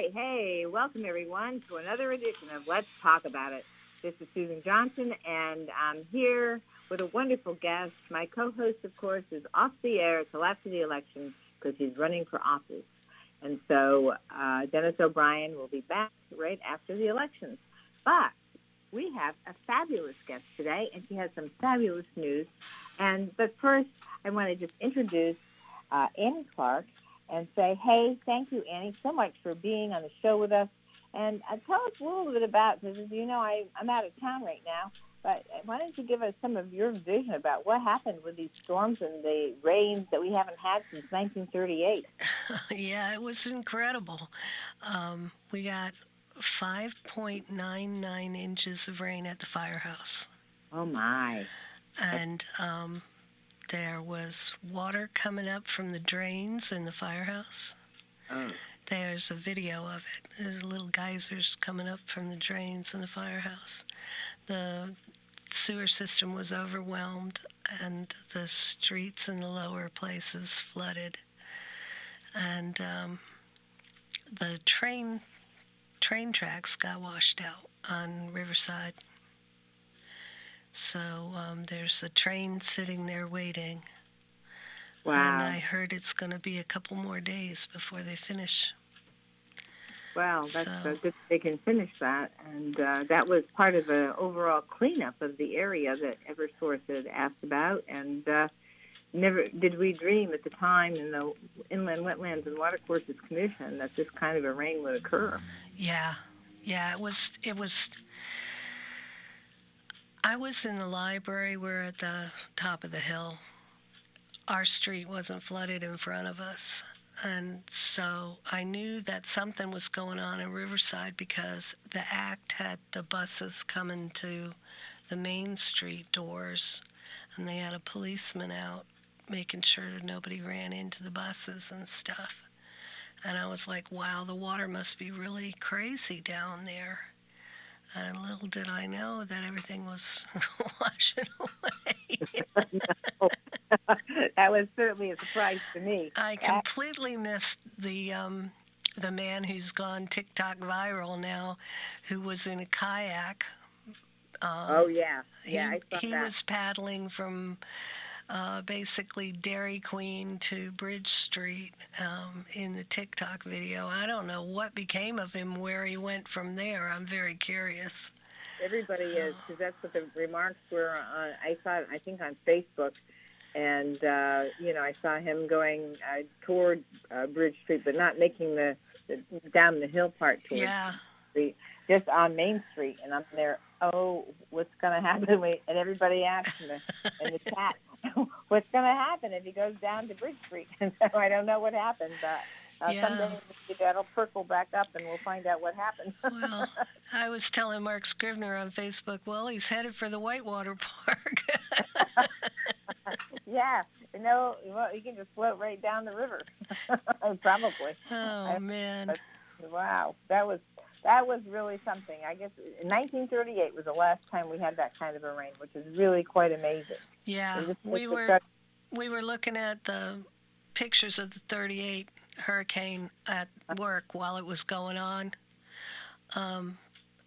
right. Hey, welcome everyone to another edition of Let's Talk About It. This is Susan Johnson, and I'm here with a wonderful guest. My co-host, of course, is off the air till after the election because he's running for office. And so Dennis O'Brien will be back right after the elections. But we have a fabulous guest today, and she has some fabulous news. But first, I want to just introduce Annie Clark and say, hey, thank you, Annie, so much for being on the show with us. And tell us a little bit about, because as you know, I'm out of town right now, but why don't you give us some of your vision about what happened with these storms and the rains that we haven't had since 1938? Yeah, it was incredible. We got 5.99 inches of rain at the firehouse. Oh, my. And there was water coming up from the drains in the firehouse. Oh. There's a video of it. There's little geysers coming up from the drains in the firehouse. The sewer system was overwhelmed, and the streets in the lower places flooded. And the train tracks got washed out on Riverside. So there's a train sitting there waiting. Wow. And I heard it's going to be a couple more days before they finish. Well, that's good they can finish that. And that was part of the overall cleanup of the area that Eversource had asked about. And never did we dream at the time in the Inland Wetlands and Watercourses Commission that this kind of a rain would occur. Yeah, it was. I was in the library. We're at the top of the hill. Our street wasn't flooded in front of us. And so I knew that something was going on in Riverside because the ACT had the buses coming to the Main Street doors, and they had a policeman out making sure that nobody ran into the buses and stuff. And I was like, wow, the water must be really crazy down there. And little did I know that everything was washing away. No. That was certainly a surprise to me. I completely missed the man who's gone TikTok viral now, who was in a kayak. Oh, yeah. Yeah, I saw he that. was paddling from basically Dairy Queen to Bridge Street in the TikTok video. I don't know what became of him, where he went from there. I'm very curious. Everybody is, because that's what the remarks were on. I think on Facebook. And, I saw him going toward Bridge Street, but not making the down the hill part towards Street, just on Main Street. And I'm there, what's going to happen? And everybody asked in the chat, what's going to happen if he goes down to Bridge Street? And so I don't know what happened. Someday that'll perkle back up, and we'll find out what happened. Well, I was telling Mark Scrivener on Facebook, well, he's headed for the Whitewater Park. Yeah, well, you can just float right down the river, probably. Oh, man. Wow, that was really something. I guess 1938 was the last time we had that kind of a rain, which is really quite amazing. Yeah, we were looking at the pictures of the 38 hurricane at work while it was going on, and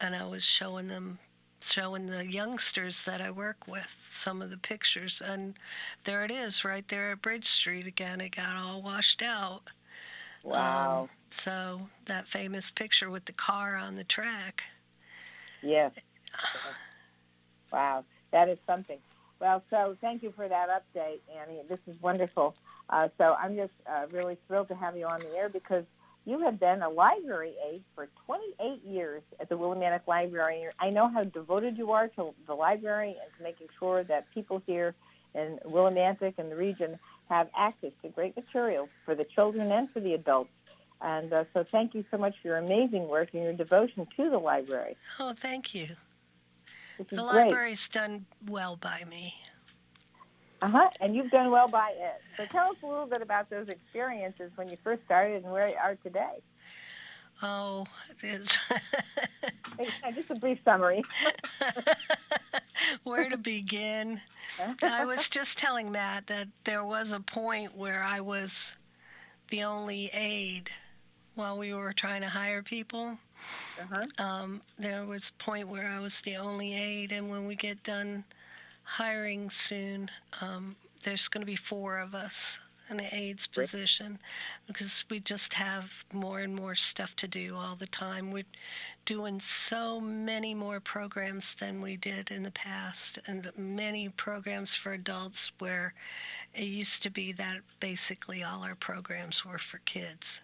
I was showing the youngsters that I work with some of the pictures, and there it is right there at Bridge Street again. It got all washed out. Wow. So that famous picture with the car on the track. Yes. Wow, that is something. Well, so thank you for that update, Annie. This is wonderful. So I'm just really thrilled to have you on the air because you have been a library aide for 28 years at the Willimantic Library. I know how devoted you are to the library and to making sure that people here in Willimantic and the region have access to great material for the children and for the adults. And so thank you so much for your amazing work and your devotion to the library. Oh, thank you. The library's done well by me. And you've done well by it. So tell us a little bit about those experiences when you first started and where you are today. Oh, it's just a brief summary. Where to begin? I was just telling Matt that there was a point where I was the only aide while we were trying to hire people. Uh-huh. There was a point where I was the only aide, and when we get done hiring soon, there's going to be 4 of us in the aides Great. position because we just have more and more stuff to do all the time. We're doing so many more programs than we did in the past, and many programs for adults where it used to be that basically all our programs were for kids.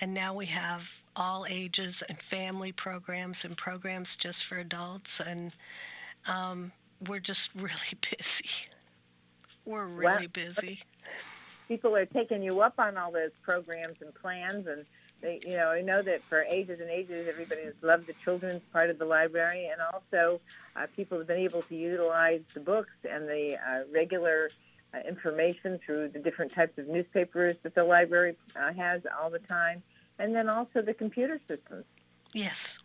And now we have all ages and family programs and programs just for adults, and we're just really busy. We're really busy. People are taking you up on all those programs and plans, and they, I know that for ages and ages, everybody has loved the children's part of the library, and also people have been able to utilize the books and the regular information through the different types of newspapers that the library has all the time, and then also the computer systems. Yes.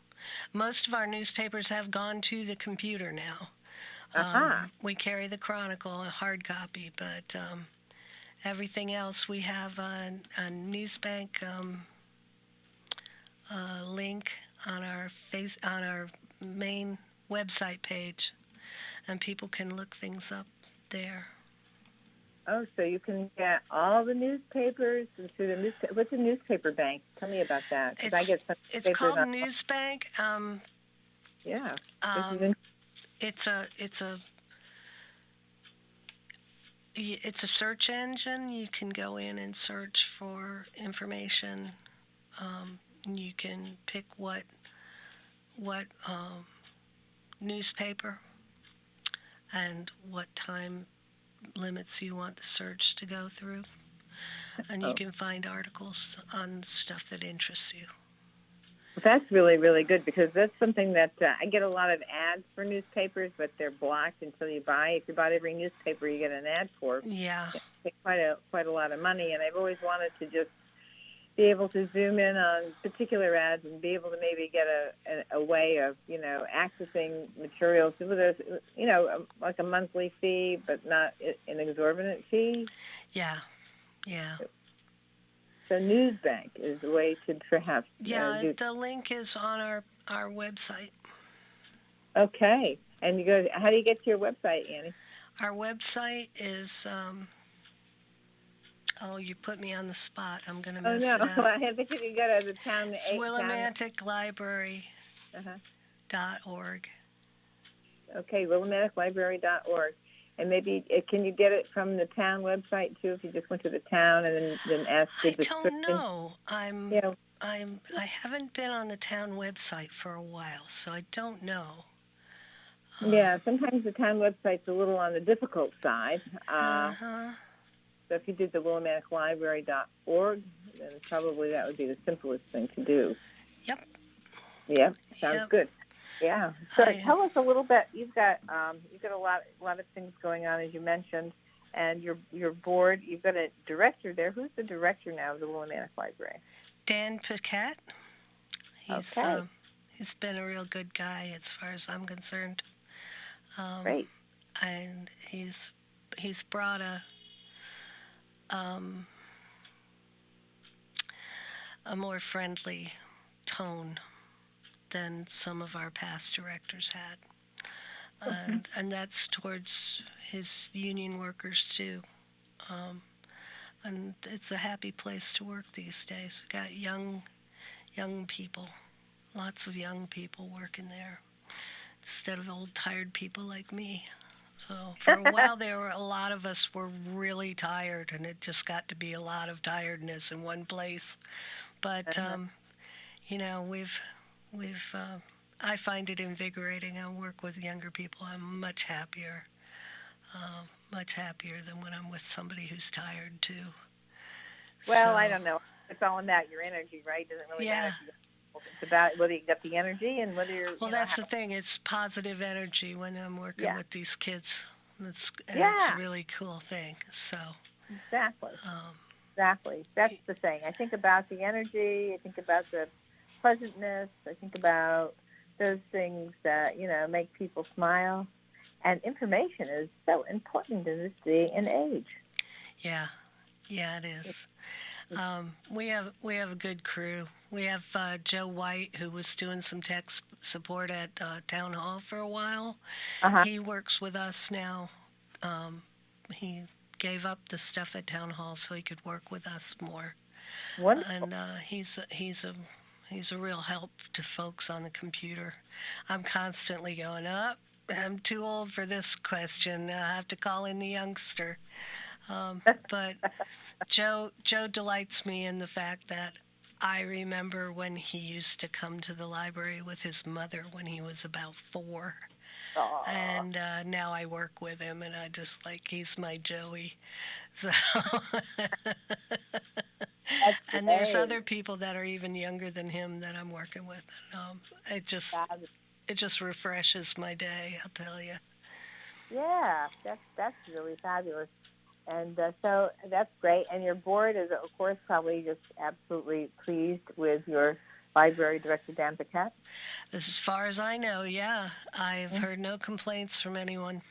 Most of our newspapers have gone to the computer now. We carry the Chronicle, a hard copy, but everything else we have a Newsbank link on our main website page, and people can look things up there. Oh, so you can get all the newspapers through the newspaper. What's a newspaper bank? Tell me about that. It's called Newsbank. Yeah. It's a search engine. You can go in and search for information. You can pick what newspaper and what time limits you want the search to go through, and you can find articles on stuff that interests you. That's really, really good, because that's something that I get a lot of ads for newspapers, but they're blocked until you buy. If you bought every newspaper you get an ad for, yeah, it takes quite a lot of money. And I've always wanted to just be able to zoom in on particular ads and be able to maybe get a way of accessing materials with a like a monthly fee, but not an exorbitant fee. Yeah. So Newsbank is a way to perhaps the link is on our website. Okay, and how do you get to your website, Annie? Our website is you put me on the spot. I'm going to mess it up. I think you can go to the town. It's WillimanticLibrary.org. Okay, WillimanticLibrary.org. And maybe can you get it from the town website too? If you just went to the town and then asked the description? I don't know. I haven't been on the town website for a while, so I don't know. Yeah, sometimes the town website's a little on the difficult side. So if you did the WillimanticLibrary.org, then probably that would be the simplest thing to do. Yep. Sounds good. Yeah. So tell us a little bit. You've got a lot of things going on, as you mentioned, and your board. You've got a director there. Who's the director now of the Willimantic Library? Dan Paquette. He's been a real good guy as far as I'm concerned. Great. And he's brought a more friendly tone than some of our past directors had. And that's towards his union workers too. And it's a happy place to work these days. We've got young people, lots of young people working there, instead of old tired people like me. So for a while there, a lot of us were really tired, and it just got to be a lot of tiredness in one place. But I find it invigorating. I work with younger people. I'm much happier than when I'm with somebody who's tired too. Well, I don't know. It's all about your energy, right? Doesn't really matter. It's about whether you got the energy and whether you're. Well, that's the thing. It's positive energy when I'm working with these kids. It's a really cool thing. So. Exactly. Exactly. That's the thing. I think about the energy. I think about the pleasantness. I think about those things that make people smile. And information is so important in this day and age. Yeah, it is. We have a good crew. We have Joe White, who was doing some tech support at Town Hall for a while. Uh-huh. He works with us now. He gave up the stuff at Town Hall so he could work with us more. Wonderful. And he's a real help to folks on the computer. I'm constantly going up. I'm too old for this question. I have to call in the youngster. But Joe delights me in the fact that I remember when he used to come to the library with his mother when he was about 4. Aw. And now I work with him, and I just like he's my Joey. So, and there's great. other people that are even younger than him that I'm working with. It just refreshes my day, I'll tell you. Yeah, that's really fabulous. And so that's great. And your board is, of course, probably just absolutely pleased with your library director, Dan Paquette. As far as I know, yeah. I've heard no complaints from anyone.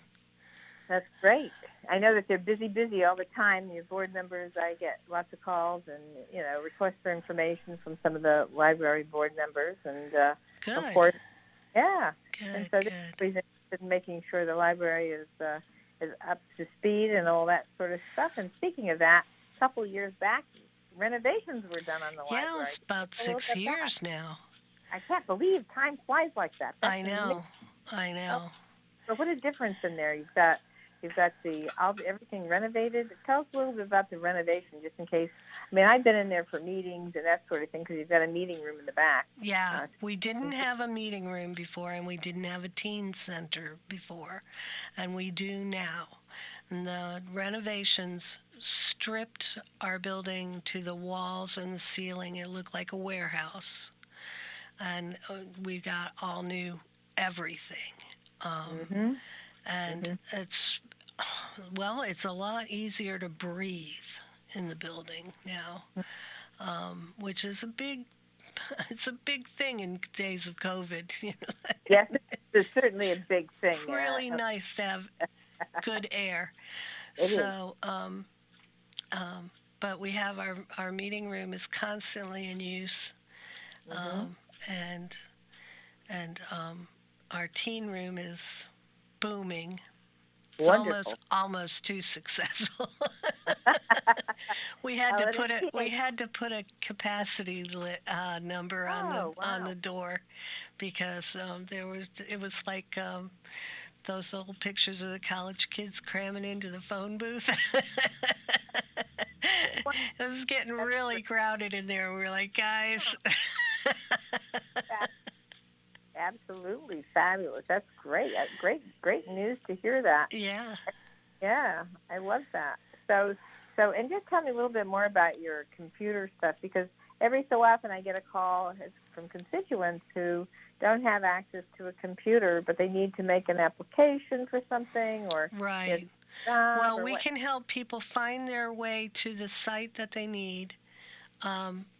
That's great. I know that they're busy all the time. Your board members, I get lots of calls and, requests for information from some of the library board members. And, Good. of course, yeah. Good, and so good. they're interested in making sure the library is up to speed and all that sort of stuff. And speaking of that, a couple of years back, renovations were done on the library. Yeah, it's about 6 years now. I can't believe time flies like that. That's I know. So what a difference in there. You've got everything renovated. Tell us a little bit about the renovation, just in case. I mean, I've been in there for meetings and that sort of thing because you've got a meeting room in the back. Yeah, we didn't have a meeting room before, and we didn't have a teen center before, and we do now. And the renovations stripped our building to the walls and the ceiling. It looked like a warehouse, and we got all new everything. And it's a lot easier to breathe in the building now, which is it's a big thing in days of COVID. Yes, it's certainly a big thing. Really nice to have good air. But we have our meeting room is constantly in use, and our teen room is booming. It's almost too successful. We had to put a capacity number on the door because it was like those old pictures of the college kids cramming into the phone booth. It was getting really crowded in there. We were like, guys. Absolutely fabulous. That's great. Great news to hear that. Yeah. Yeah, I love that. So, and just tell me a little bit more about your computer stuff, because every so often I get a call from constituents who don't have access to a computer, but they need to make an application for something or right. Well, we can help people find their way to the site that they need.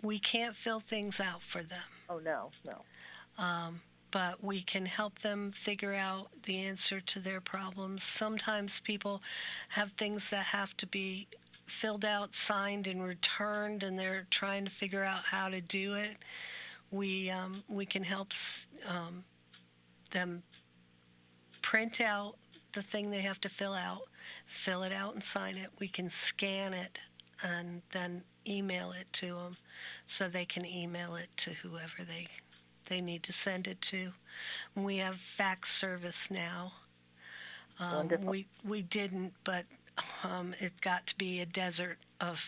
We can't fill things out for them. Oh, no. But we can help them figure out the answer to their problems. Sometimes people have things that have to be filled out, signed, and returned, and they're trying to figure out how to do it. We can help them print out the thing they have to fill it out and sign it. We can scan it and then email it to them so they can email it to whoever they need to send it to. We have fax service now. We didn't, but it got to be a desert of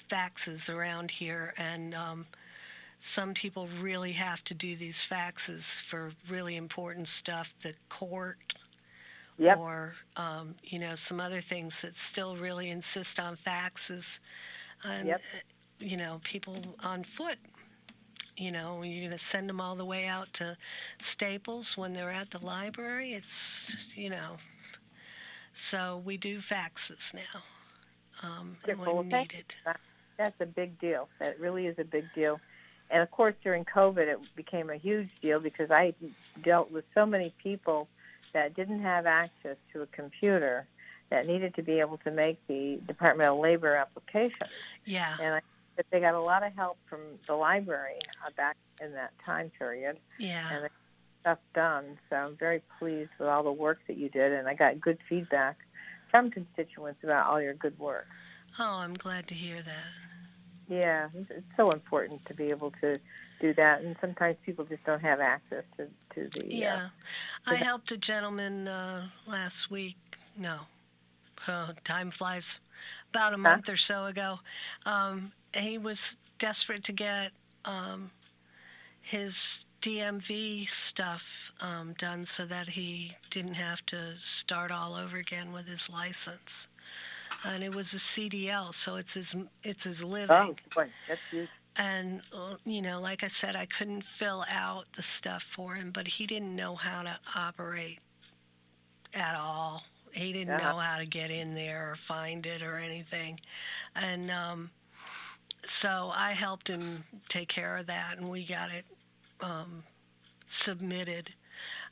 faxes around here, and some people really have to do these faxes for really important stuff, the court, or some other things that still really insist on faxes, and people on foot. You're going to send them all the way out to Staples when they're at the library. It's, so we do faxes now when needed. That's a big deal. That really is a big deal. And, of course, during COVID, it became a huge deal because I dealt with so many people that didn't have access to a computer that needed to be able to make the Department of Labor application. Yeah. And I think that they got a lot of help from the library back in that time period. Yeah. And they got stuff done. So I'm very pleased with all the work that you did, and I got good feedback from constituents about all your good work. Oh, I'm glad to hear that. Yeah, it's so important to be able to do that, and sometimes people just don't have access to the... Yeah. I helped a gentleman last week. No. Time flies. About a month or so ago. He was desperate to get his DMV stuff done so that he didn't have to start all over again with his license. And it was a CDL, so it's his living. Oh, boy, that's huge. And, like I said, I couldn't fill out the stuff for him, but he didn't know how to operate at all. He didn't know how to get in there or find it or anything. And so I helped him take care of that, and we got it submitted.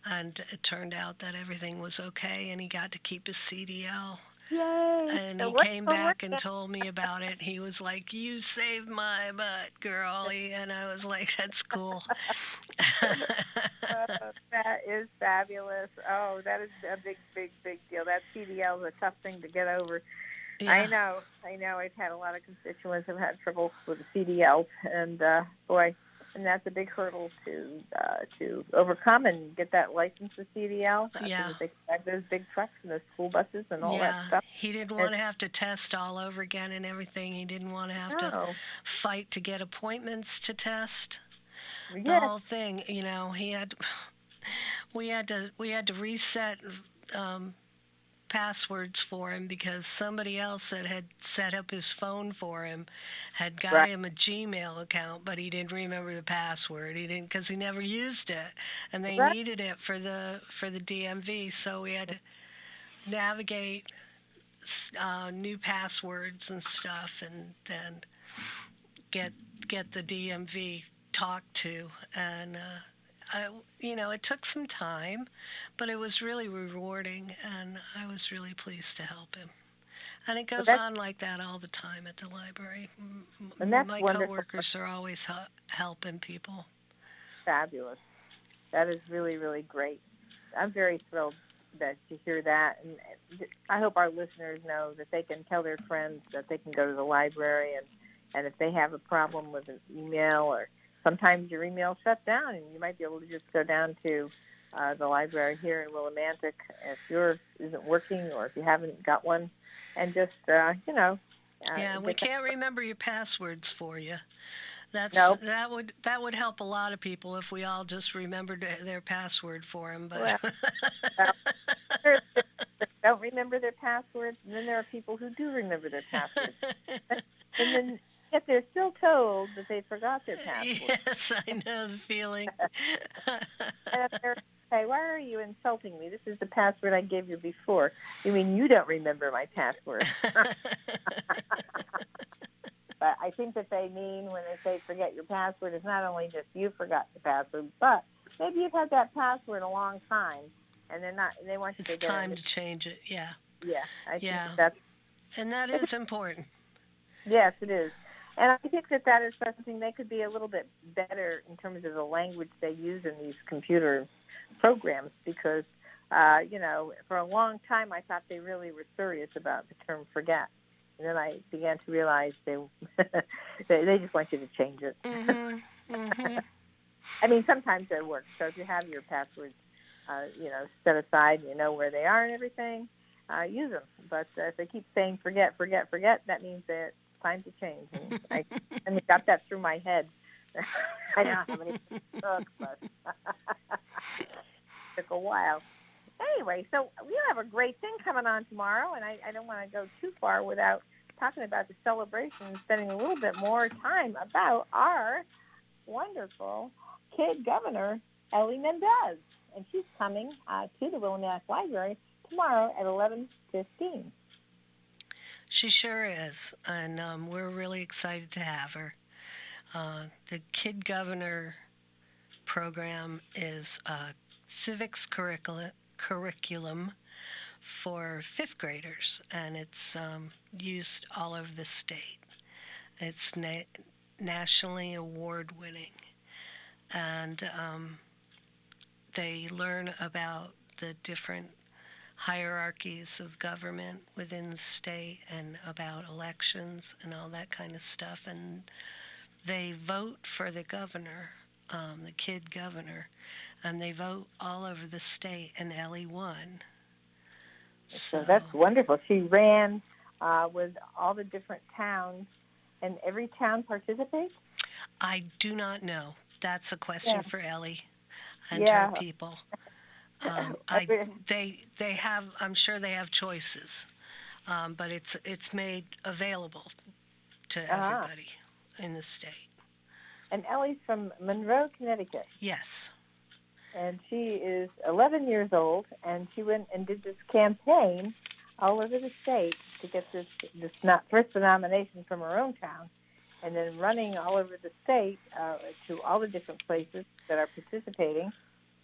And it turned out that everything was okay, and he got to keep his CDL. Yay! And he came back and told me about it. He was like, "You saved my butt, girl." And I was like, "That's cool." That is fabulous. Oh, that is a big, big, big deal. That CDL is a tough thing to get over. Yeah. I know. I've had a lot of constituents who've had trouble with the CDL, and boy, and that's a big hurdle to overcome and get that license with CDL. Yeah. They have those big trucks and those school buses and all that stuff. He didn't want to have to test all over again and everything. He didn't want to have to fight to get appointments to test. Yes. The whole thing, we had to reset passwords for him because somebody else that had set up his phone for him had got him a Gmail account, but he didn't remember the password. He didn't, because he never used it, and they needed it for the DMV. So we had to navigate new passwords and stuff, and then get the DMV talked to, and it took some time, but it was really rewarding, and I was really pleased to help him. And it goes on like that all the time at the library. And that's my wonderful. coworkers are always helping people. Fabulous. That is really, really great. I'm very thrilled to hear that, and I hope our listeners know that they can tell their friends that they can go to the library, and if they have a problem with an email, or sometimes your email shut down, and you might be able to just go down to the library here in Willimantic if yours isn't working, or if you haven't got one, and just we can't remember your passwords for you. Nope. That would help a lot of people if we all just remembered their password for them. But don't remember their passwords, and then there are people who do remember their passwords, and then yet they're still told that they forgot their password. Yes, I know the feeling. And they're say, "Why are you insulting me? This is the password I gave you before." You mean you don't remember my password? But I think that they mean when they say forget your password, it's not only just you forgot the password, but maybe you've had that password a long time, and they want you to get it. It's time to change it, yeah. Yeah, I think and that is important. Yes, it is. And I think that is something they could be a little bit better in terms of the language they use in these computer programs, because, for a long time I thought they really were serious about the term forget. And then I began to realize they just want you to change it. Mm-hmm. Mm-hmm. I mean, sometimes it works. So if you have your passwords, set aside, and you know where they are and everything, use them. But if they keep saying forget, forget, forget, that means that it's time to change. And I got that through my head. I don't have any books, but it took a while. Anyway, so we have a great thing coming on tomorrow, and I don't want to go too far without talking about the celebration and spending a little bit more time about our wonderful kid governor, Ellie Mendez. And she's coming to the Willimantic Library tomorrow at 11:15. She sure is, and we're really excited to have her. The Kid Governor program is a civics curriculum for fifth graders, and it's used all over the state. It's nationally award winning, and they learn about the different hierarchies of government within the state and about elections and all that kind of stuff. And they vote for the governor, the kid governor, and they vote all over the state, and Ellie won. So that's wonderful. She ran with all the different towns, and every town participates? I do not know. That's a question for Ellie and Yeah. her people. They have. I'm sure they have choices, but it's made available to everybody in the state. And Ellie's from Monroe, Connecticut. Yes. And she is 11 years old, and she went and did this campaign all over the state to get this first the nomination from her own town, and then running all over the state to all the different places that are participating.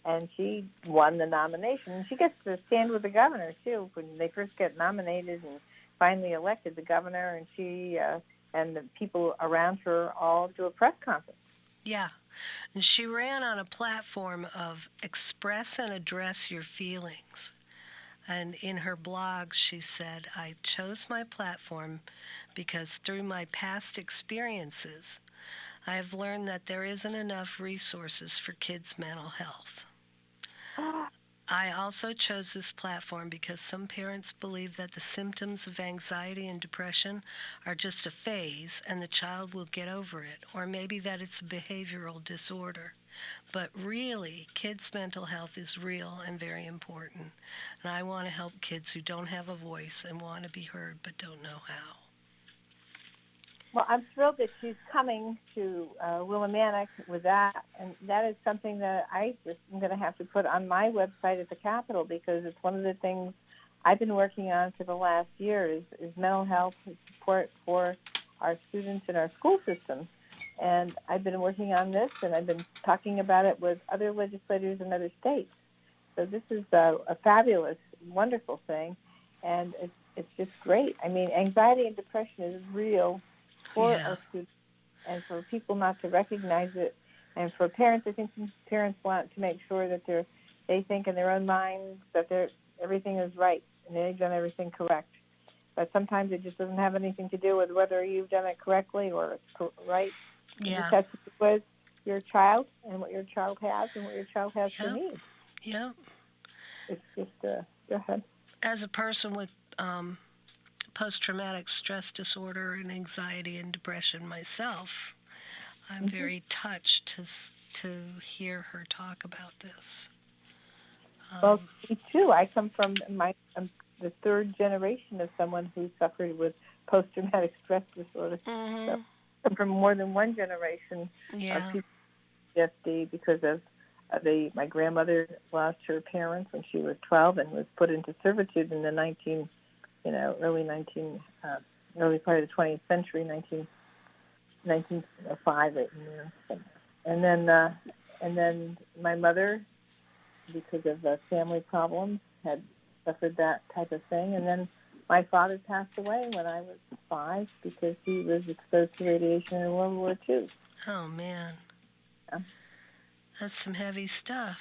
And she won the nomination. And she gets to stand with the governor, too, when they first get nominated and finally elected the governor. And she and the people around her all do a press conference. Yeah. And she ran on a platform of express and address your feelings. And in her blog, she said, I chose my platform because through my past experiences, I have learned that there isn't enough resources for kids' mental health. I also chose this platform because some parents believe that the symptoms of anxiety and depression are just a phase and the child will get over it, or maybe that it's a behavioral disorder. But really, kids' mental health is real and very important, and I want to help kids who don't have a voice and want to be heard but don't know how. Well, I'm thrilled that she's coming to Willimantic with that, and that is something that I just am going to have to put on my website at the Capitol, because it's one of the things I've been working on for the last year is mental health support for our students in our school system. And I've been working on this, and I've been talking about it with other legislators in other states. So this is a fabulous, wonderful thing, and it's just great. I mean, anxiety and depression is real for our students, and for people not to recognize it, and for parents, I think parents want to make sure that they think in their own minds that everything is right and they've done everything correct. But sometimes it just doesn't have anything to do with whether you've done it correctly or it's right. Yeah. It just has to do with your child and what your child has and what your child has for needs. Yeah. It's just, go ahead. As a person with post-traumatic stress disorder and anxiety and depression myself, I'm very touched to hear her talk about this. Well, me too. I come from the third generation of someone who suffered with post-traumatic stress disorder. So I come from more than one generation of people with PTSD because of my grandmother lost her parents when she was 12 and was put into servitude in the early part of the 20th century, 1905, and then my mother, because of family problems, had suffered that type of thing, and then my father passed away when I was 5 because he was exposed to radiation in World War II. Oh man, that's some heavy stuff.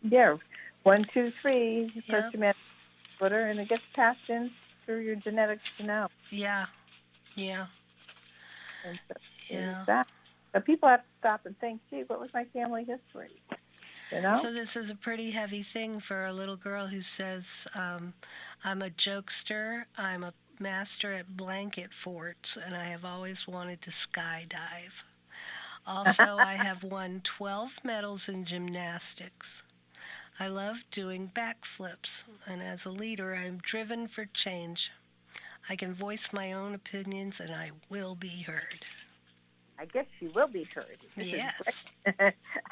Yeah, 1, 2, 3 post-traumatic disorder, and it gets passed in through your genetics to know. Yeah. And so people have to stop and think, gee, what was my family history? You know? So this is a pretty heavy thing for a little girl who says, I'm a jokester, I'm a master at blanket forts, and I have always wanted to skydive. Also, I have won 12 medals in gymnastics. I love doing backflips, and as a leader, I'm driven for change. I can voice my own opinions, and I will be heard. I guess she will be heard. Yes.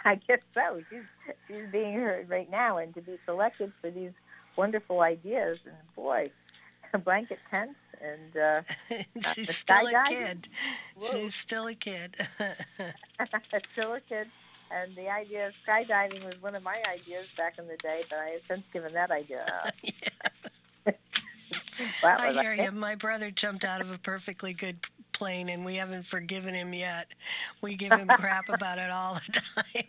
I guess so. She's being heard right now, and to be selected for these wonderful ideas, and boy, blanket tents and she's still a kid. Whoa. She's still a kid. Still a kid. And the idea of skydiving was one of my ideas back in the day, but I have since given that idea up. I hear you. My brother jumped out of a perfectly good plane, and we haven't forgiven him yet. We give him crap about it all the time.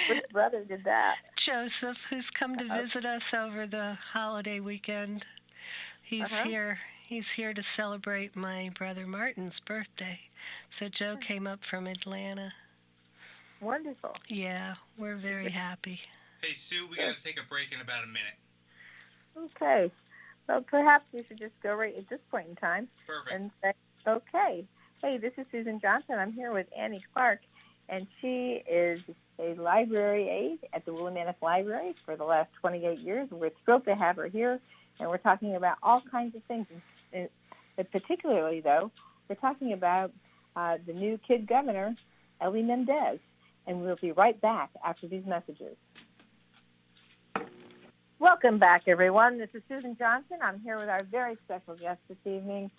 Which brother did that? Joseph, who's come to visit us over the holiday weekend. He's here. He's here to celebrate my brother Martin's birthday. So Joe came up from Atlanta. Wonderful. Yeah, we're very happy. Hey, Sue, we got to take a break in about a minute. Okay. Well, perhaps we should just go right at this point in time. Perfect. And say, okay. Hey, this is Susan Johnson. I'm here with Annie Clark, and she is a library aide at the Willimantic Library for the last 28 years. We're thrilled to have her here, and we're talking about all kinds of things. And particularly, though, we're talking about the new kid governor, Elie Mendez, and we'll be right back after these messages. Welcome back, everyone. This is Susan Johnson. I'm here with our very special guest this evening.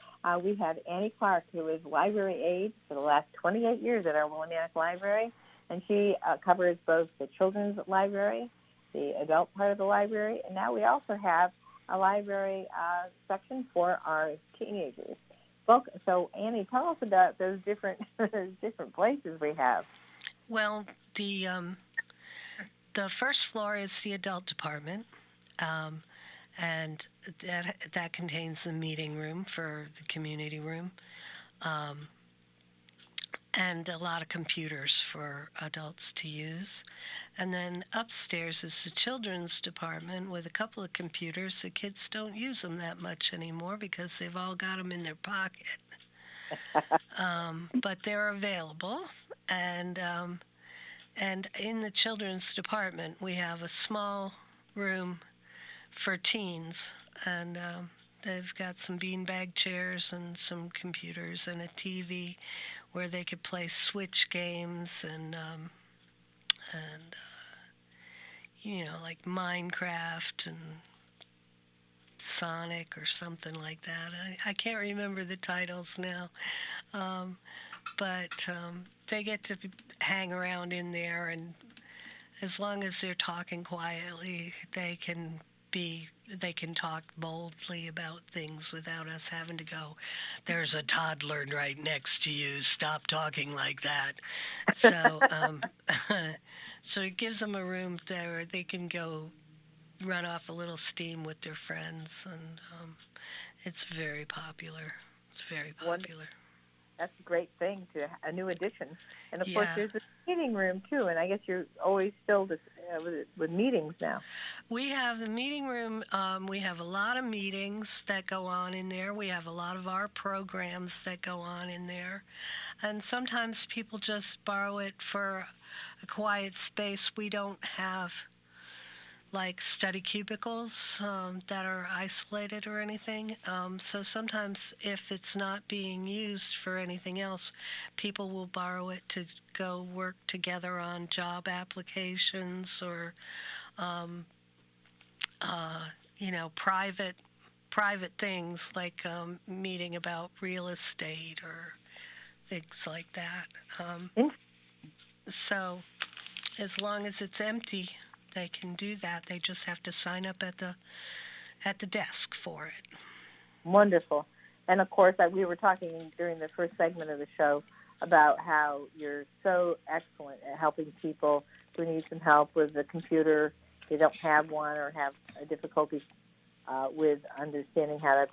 We have Annie Clark, who is library aide for the last 28 years at our Willimantic Library, and she covers both the children's library, the adult part of the library, and now we also have a library section for our teenagers. So, Annie, tell us about those different places we have. Well, the first floor is the adult department, and that contains the meeting room for the community room, and a lot of computers for adults to use. And then upstairs is the children's department with a couple of computers. The kids don't use them that much anymore because they've all got them in their pocket. But they're available. And in the children's department, we have a small room for teens. And they've got some beanbag chairs and some computers and a TV where they could play Switch games and like Minecraft and Sonic or something like that. I can't remember the titles now, but they get to hang around in there, and as long as they're talking quietly, they can talk boldly about things without us having to go, "There's a toddler right next to you, stop talking like that." So so it gives them a room there where they can go run off a little steam with their friends, and it's very popular. It's very popular. That's a great thing, a new addition. And, of course, there's a meeting room, too, and I guess you're always filled with meetings now. We have the meeting room. We have a lot of meetings that go on in there. We have a lot of our programs that go on in there. And sometimes people just borrow it for a quiet space. We don't have like study cubicles that are isolated or anything. So sometimes if it's not being used for anything else, people will borrow it to go work together on job applications or, private things like meeting about real estate or things like that. So as long as it's empty, they can do that. They just have to sign up at the desk for it. Wonderful. And of course, we were talking during the first segment of the show about how you're so excellent at helping people who need some help with the computer. They don't have one or have a difficulty with understanding how to,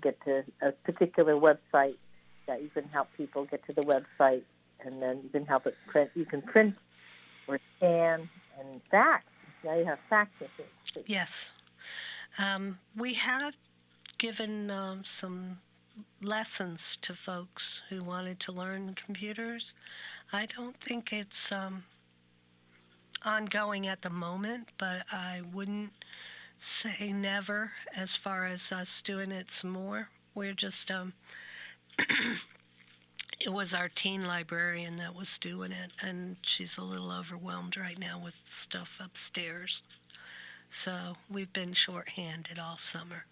get to a particular website. That you can help people get to the website, and then you can help it print. You can print or scan and fax. Now you have fax machines. Yes. We have given some lessons to folks who wanted to learn computers. I don't think it's ongoing at the moment, but I wouldn't say never as far as us doing it some more. We're just it was our teen librarian that was doing it, and she's a little overwhelmed right now with stuff upstairs. So we've been shorthanded all summer.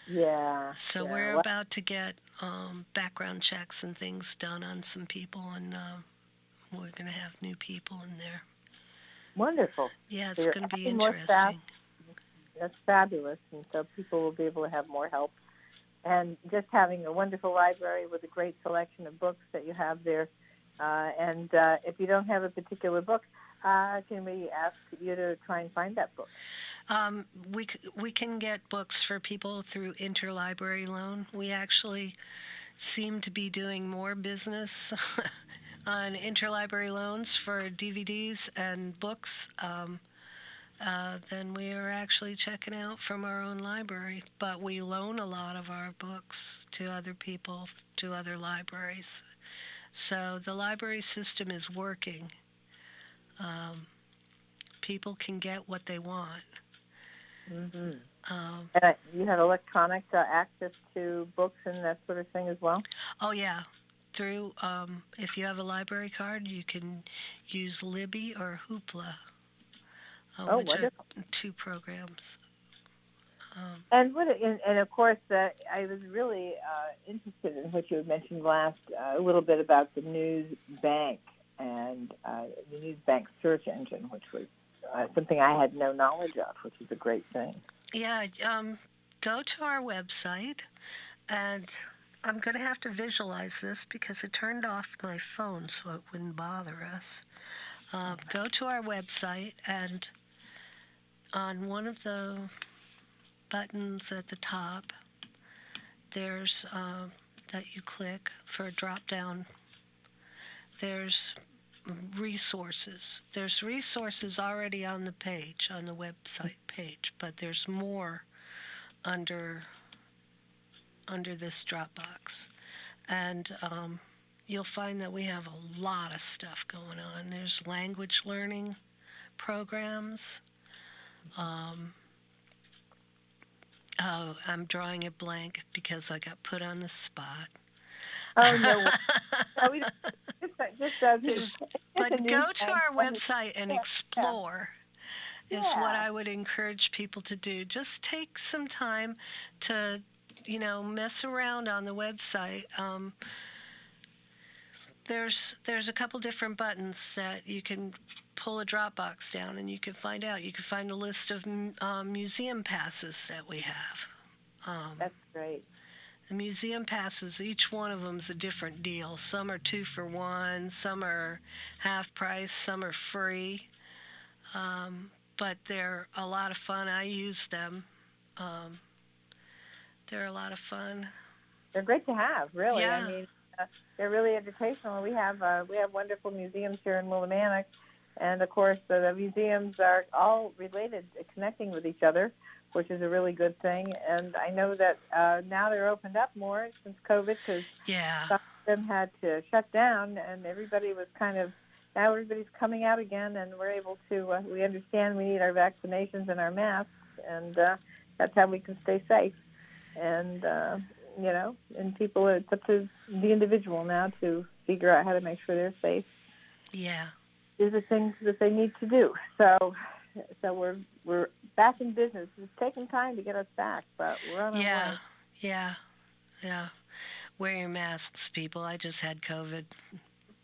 Yeah. So we're about to get background checks and things done on some people, and we're going to have new people in there. Wonderful. Yeah, it's going to be interesting. That's fabulous, and so people will be able to have more help. And just having a wonderful library with a great selection of books that you have there. And if you don't have a particular book, can we ask you to try and find that book? We can get books for people through interlibrary loan. We actually seem to be doing more business on interlibrary loans for DVDs and books than we are actually checking out from our own library. But we loan a lot of our books to other people, to other libraries. So the library system is working. People can get what they want. Mm-hmm. And you have electronic access to books and that sort of thing as well? Oh, yeah. Through, if you have a library card, you can use Libby or Hoopla, which wonderful. are two programs. And of course, I was really interested in what you had mentioned last, a little bit about the News Bank and the News Bank search engine, which was something I had no knowledge of, which is a great thing. Yeah, go to our website, and I'm going to have to visualize this because it turned off my phone so it wouldn't bother us. Go to our website, and on one of the buttons at the top, there's that you click for a drop-down. There's resources. There's resources already on the page, on the website page, but there's more under this Dropbox. And you'll find that we have a lot of stuff going on. There's language learning programs. I'm drawing a blank because I got put on the spot. Oh, no. No, we don't. But go to our website and explore is what I would encourage people to do. Just take some time to, mess around on the website. There's a couple different buttons that you can pull a Dropbox down and you can find out. You can find a list of museum passes that we have. That's great. The museum passes, each one of them is a different deal. Some are 2 for 1, some are half price, some are free. But they're a lot of fun. I use them. They're a lot of fun. They're great to have, really. Yeah. I mean, they're really educational. We have wonderful museums here in Willimantic, and of course the museums are all related, connecting with each other, which is a really good thing. And I know that now they're opened up more since COVID because some of them had to shut down, and everybody was now everybody's coming out again, and we're able to, we understand we need our vaccinations and our masks, and that's how we can stay safe. And, and people, it's up to the individual now to figure out how to make sure they're safe. Yeah. Do the things that they need to do. So we're back in business. It's taking time to get us back, but we're on our way. Yeah. Wear your masks, people. I just had COVID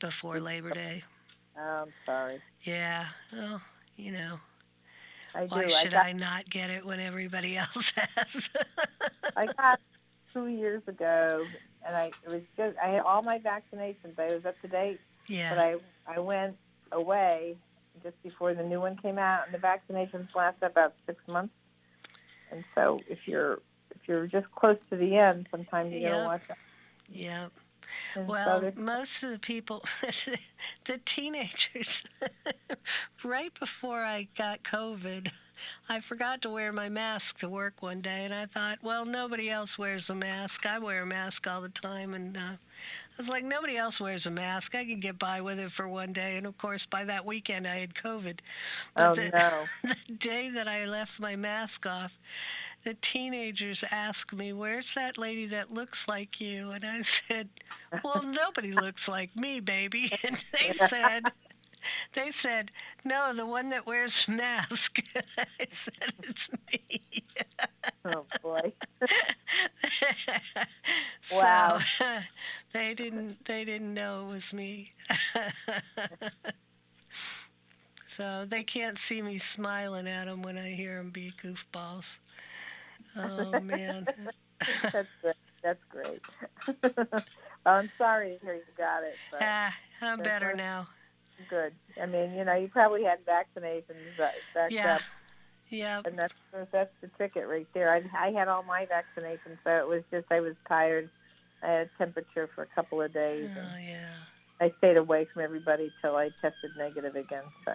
before Labor Day. Oh, I'm sorry. Yeah. Well, Why should I not get it when everybody else has? I got 2 years ago, and I had all my vaccinations. I was up to date. Yeah. But I went away just before the new one came out, and the vaccinations last about 6 months. And so if you're just close to the end, sometimes you gotta watch out. Yeah. And well, so most of the people, the teenagers, right before I got COVID, I forgot to wear my mask to work one day, and I thought, well, nobody else wears a mask. I wear a mask all the time, and I was like, nobody else wears a mask. I can get by with it for one day, and of course, by that weekend, I had COVID. But the day that I left my mask off, the teenagers asked me, where's that lady that looks like you? And I said, well, nobody looks like me, baby. And they said, no, the one that wears a mask. I said, it's me. Oh, boy. Wow. So they didn't know it was me. So they can't see me smiling at them when I hear them be goofballs. Oh, man. That's great. That's great. Well, I'm sorry to hear you got it, but I'm better now. good. I mean, you probably had vaccinations backed up. Yeah. And that's the ticket right there. I had all my vaccinations, so it was just I was tired. I had a temperature for a couple of days. Oh, yeah. I stayed away from everybody till I tested negative again. So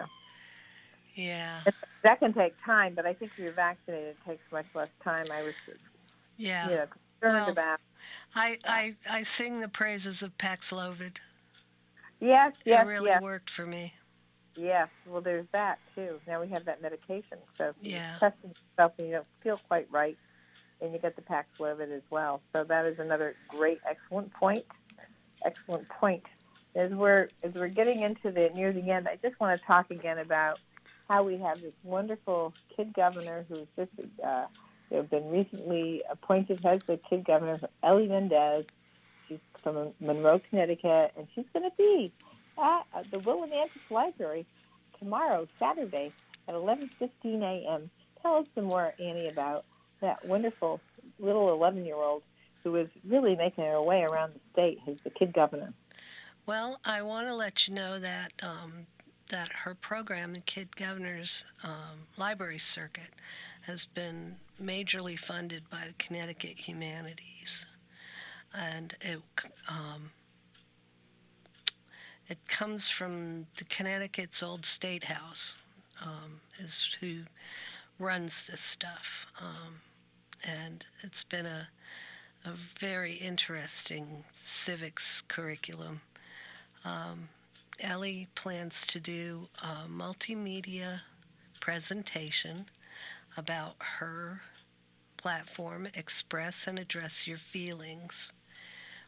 yeah, that can take time, but I think if you're vaccinated, it takes much less time. I was concerned about. I sing the praises of Paxlovid. Yes, it really worked for me. Yes, well, there's that too. Now we have that medication, so if you're Yeah. testing yourself and you don't feel quite right, and you get the Paxlovid as well. So that is another great, excellent point. Excellent point. As we're getting into near the end, I just want to talk again about how we have this wonderful kid governor who's just been recently appointed as the kid governor, Ellie Mendez. She's from Monroe, Connecticut, and she's going to be at the Willimantic Library tomorrow, Saturday, at 11:15 a.m. Tell us some more, Annie, about that wonderful little 11-year-old who is really making her way around the state as the kid governor. Well, I want to let you know that that her program, the Kid Governor's Library Circuit, has been majorly funded by the Connecticut Humanities, and it comes from the Connecticut's old State House, is who runs this stuff, and it's been a very interesting civics curriculum. Ellie plans to do a multimedia presentation about her platform, Express and Address Your Feelings,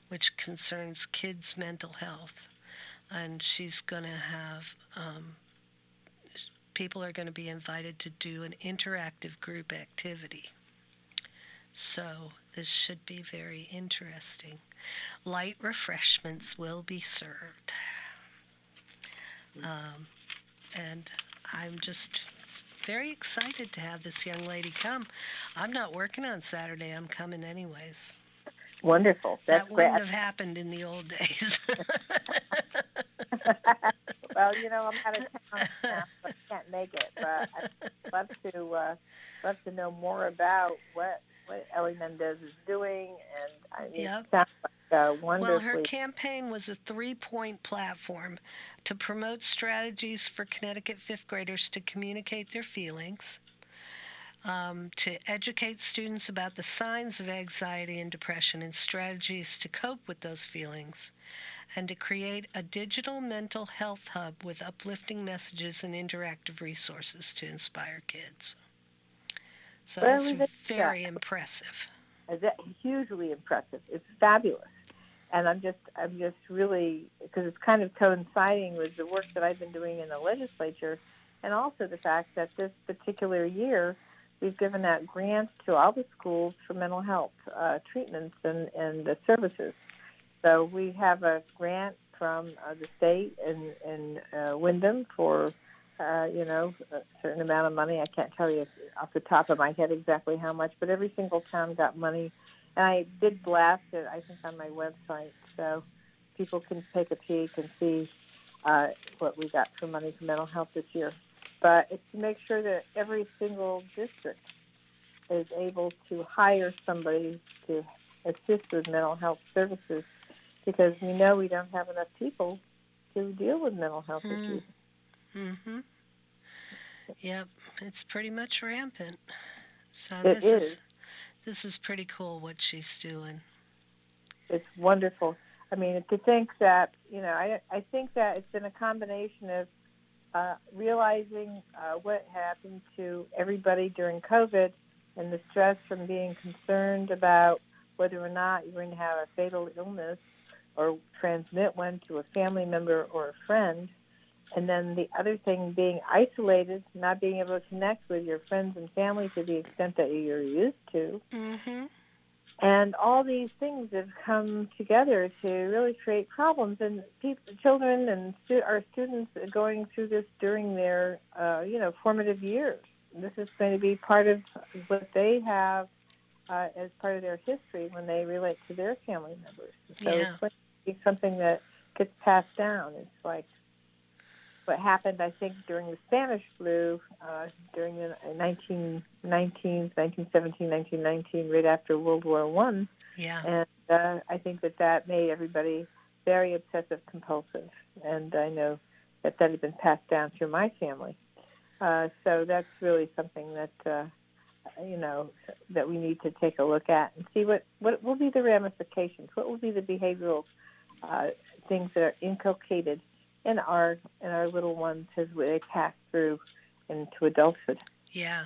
which concerns kids' mental health. And she's going to have, people are going to be invited to do an interactive group activity. So this should be very interesting. Light refreshments will be served. And I'm just very excited to have this young lady come. I'm not working on Saturday. I'm coming anyways. Wonderful. That's that wouldn't have happened in the old days. Well, I'm out of town now, so I can't make it. But I'd love to know more about what Ellie Mendez is doing, and it sounds like wonderfully. Well, her campaign was a 3-point platform to promote strategies for Connecticut fifth graders to communicate their feelings, to educate students about the signs of anxiety and depression and strategies to cope with those feelings, and to create a digital mental health hub with uplifting messages and interactive resources to inspire kids. So it's very impressive. Hugely impressive. It's fabulous. And I'm just really, because it's kind of coinciding with the work that I've been doing in the legislature, and also the fact that this particular year we've given out grants to all the schools for mental health treatments and services. So we have a grant from the state in Wyndham for a certain amount of money. I can't tell you off the top of my head exactly how much, but every single town got money. And I did blast it, I think, on my website, so people can take a peek and see what we got for money for mental health this year. But it's to make sure that every single district is able to hire somebody to assist with mental health services, because we know we don't have enough people to deal with mental health issues. Mm-hmm. Yep, it's pretty much rampant. So this is pretty cool what she's doing. It's wonderful. I mean, to think that, I think that it's been a combination of realizing what happened to everybody during COVID and the stress from being concerned about whether or not you're going to have a fatal illness or transmit one to a family member or a friend. And then the other thing, being isolated, not being able to connect with your friends and family to the extent that you're used to. Mm-hmm. And all these things have come together to really create problems. And children and our students are going through this during their, formative years. This is going to be part of what they have as part of their history when they relate to their family members. So it's going to be something that gets passed down. It's like what happened, I think, during the Spanish flu during the 1917, 1919, right after World War I. Yeah. And I think that made everybody very obsessive compulsive. And I know that had been passed down through my family. So that's really something that, that we need to take a look at and see what will be the ramifications, what will be the behavioral things that are inculcated in our little ones as they pass through into adulthood. Yeah.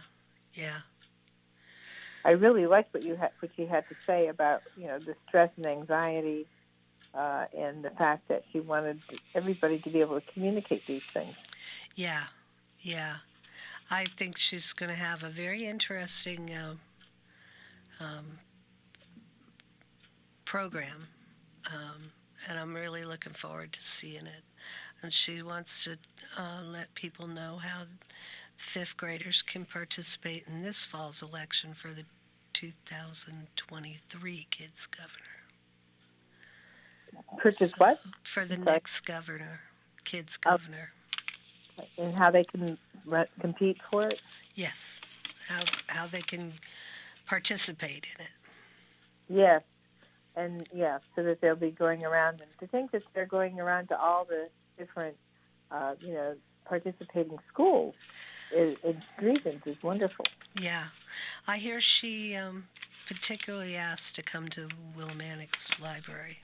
I really liked what you had to say about the stress and anxiety, and the fact that she wanted everybody to be able to communicate these things. Yeah. I think she's going to have a very interesting program, and I'm really looking forward to seeing it. And she wants to let people know how fifth graders can participate in this fall's election for the 2023 Kids Governor. Purchase what? For the next governor, Kids Governor. And how they can compete for it? Yes, how they can participate in it. Yes, and so that they'll be going around. And to think that they're going around to all the different, participating schools in regions is wonderful. Yeah, I hear she particularly asked to come to Willimantic's library.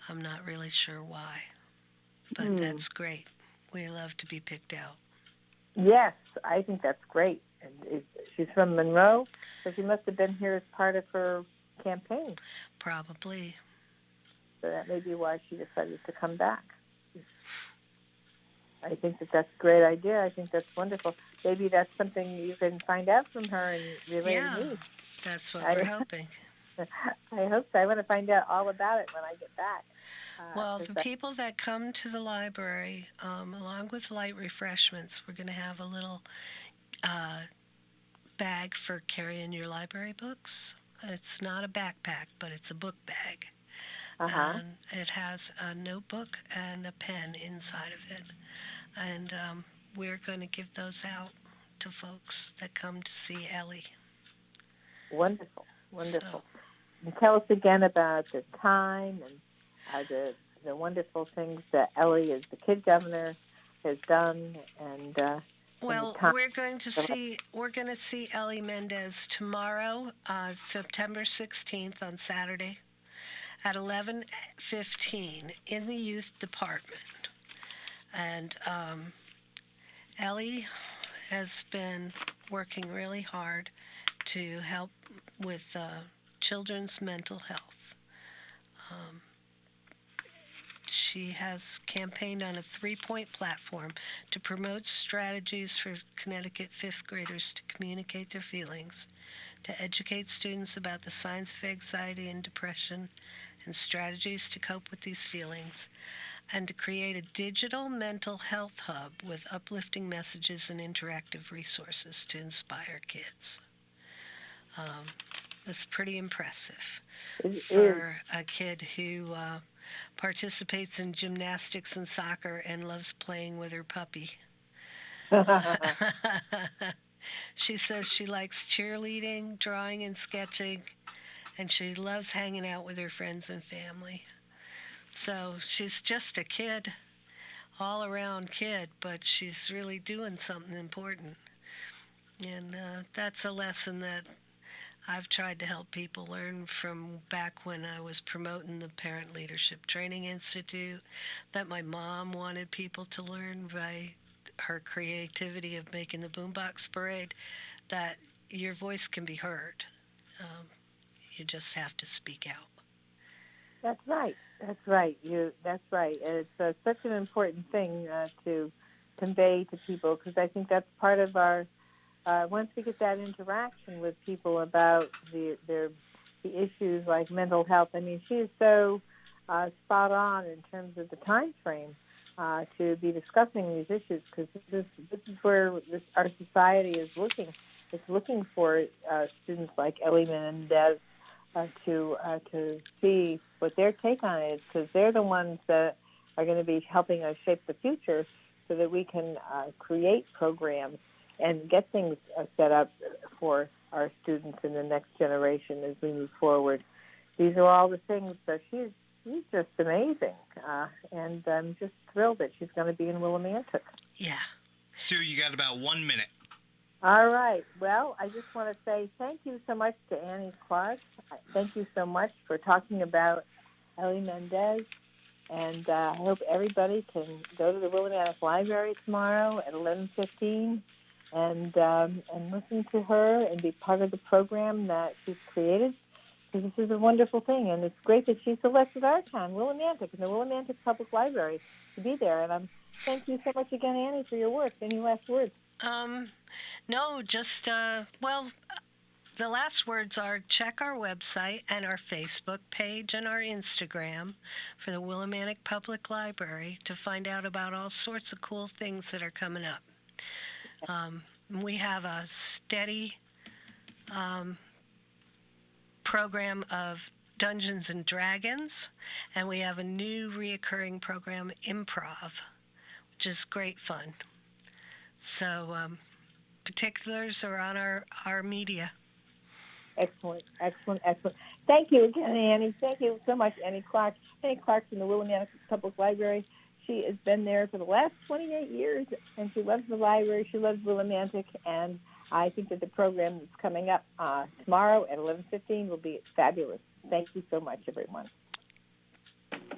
I'm not really sure why, but that's great. We love to be picked out. Yes, I think that's great. And she's from Monroe, so she must have been here as part of her campaign. Probably. So that may be why she decided to come back. I think that's a great idea. I think that's wonderful. Maybe that's something you can find out from her and relay to me. That's what we're hoping. I hope so. I want to find out all about it when I get back. Well, the people that come to the library, along with light refreshments, we're going to have a little bag for carrying your library books. It's not a backpack, but it's a book bag. And it has a notebook and a pen inside of it. And we're going to give those out to folks that come to see Ellie. Wonderful. So, And tell us again about the time and the wonderful things that Ellie, as the kid governor, has done. And well, we're going to see Ellie Mendez tomorrow, September 16th on Saturday at 11:15 in the youth department. And Ellie has been working really hard to help with children's mental health. She has campaigned on a 3-point platform to promote strategies for Connecticut fifth graders to communicate their feelings, to educate students about the signs of anxiety and depression and strategies to cope with these feelings, and to create a digital mental health hub with uplifting messages and interactive resources to inspire kids. It's pretty impressive for a kid who participates in gymnastics and soccer and loves playing with her puppy. She says she likes cheerleading, drawing, and sketching, and she loves hanging out with her friends and family. So she's just a kid, all-around kid, but she's really doing something important. And that's a lesson that I've tried to help people learn from back when I was promoting the Parent Leadership Training Institute, that my mom wanted people to learn by her creativity of making the Boombox Parade, that your voice can be heard. You just have to speak out. That's right. That's right. It's such an important thing to convey to people, because I think that's part of our once we get that interaction with people about their the issues like mental health. I mean, she is so spot on in terms of the time frame to be discussing these issues, because this is where our society is looking. It's looking for students like Ellie Menendez to see what their take on it is, because they're the ones that are going to be helping us shape the future so that we can create programs and get things set up for our students in the next generation as we move forward. These are all the things that she's just amazing, and I'm just thrilled that she's going to be in Willimantic. Yeah. Sue, you got about 1 minute. All right. Well, I just want to say thank you so much to Annie Clark. Thank you so much for talking about Ellie Menendez. And I hope everybody can go to the Willimantic Library tomorrow at 11:15 and listen to her and be part of the program that she's created. Because this is a wonderful thing, and it's great that she selected our town, Willimantic, and the Willimantic Public Library to be there. And thank you so much again, Annie, for your work. Any last words? No, just, well, the last words are check our website and our Facebook page and our Instagram for the Willimantic Public Library to find out about all sorts of cool things that are coming up. We have a steady program of Dungeons and Dragons, and we have a new reoccurring program, Improv, which is great fun. So particulars are on our media. Excellent. Thank you again, Annie. Thank you so much, Annie Clark. Annie Clark from the Willimantic Public Library. She has been there for the last 28 years, and she loves the library. She loves Willimantic, and I think that the program that's coming up tomorrow at 11:15 will be fabulous. Thank you so much, everyone.